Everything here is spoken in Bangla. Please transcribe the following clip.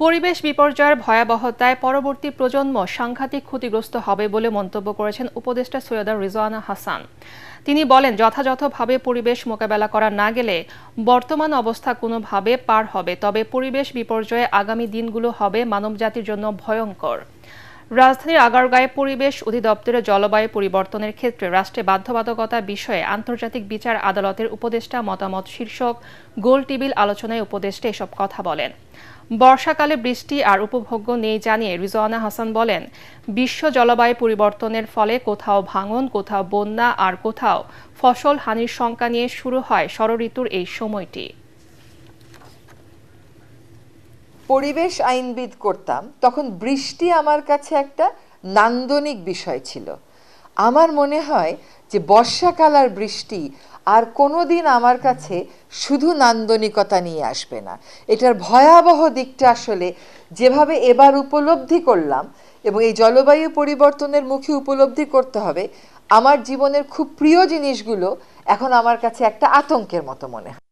পরিবেশ বিপর্যয়ের ভয়াবহতায় পরবর্তী প্রজন্ম সাংঘাতিক ক্ষতিগ্রস্ত হবে বলে মন্তব্য করেছেন উপদেষ্টা সৈয়দা রিজওয়ানা হাসান। তিনি বলেন, যথাযথভাবে পরিবেশ মোকাবেলা করা না গেলে বর্তমান অবস্থা কোনোভাবে পার হবে, তবে পরিবেশ বিপর্যয়ে আগামী দিনগুলো হবে মানবজাতির জন্য ভয়ঙ্কর। রাজধানীর আগারগাঁয়ে পরিবেশ অধিদপ্তরের জলবায়ু পরিবর্তনের ক্ষেত্রে রাষ্ট্রে বাধ্যবাধকতা বিষয়ে আন্তর্জাতিক বিচার আদালতের উপদেষ্টা মতামত শীর্ষক গোল টেবিল আলোচনায় উপদেষ্টা এসব কথা বলেন। বর্ষাকালে বৃষ্টি আর উপভোগ্য নেই জানিয়ে রিজওয়ানা হাসান বলেন, বিশ্ব জলবায়ু পরিবর্তনের ফলে কোথাও ভাঙন, কোথাও বন্যা আর কোথাও ফসল হানির শঙ্কা নিয়ে শুরু হয় ষড়ঋতুর এই সময়টি। পরিবেশ আইনবিদ করতাম তখন বৃষ্টি আমার কাছে একটা নান্দনিক বিষয় ছিল। আমার মনে হয় যে বর্ষাকাল আর বৃষ্টি আর কোনোদিন আমার কাছে শুধু নান্দনিকতা নিয়ে আসবে না। এটার ভয়াবহ দিকটা আসলে যেভাবে এবার উপলব্ধি করলাম, এবং এই জলবায়ু পরিবর্তনের মুখে উপলব্ধি করতে হবে, আমার জীবনের খুব প্রিয় জিনিসগুলো এখন আমার কাছে একটা আতঙ্কের মতো মনে হয়।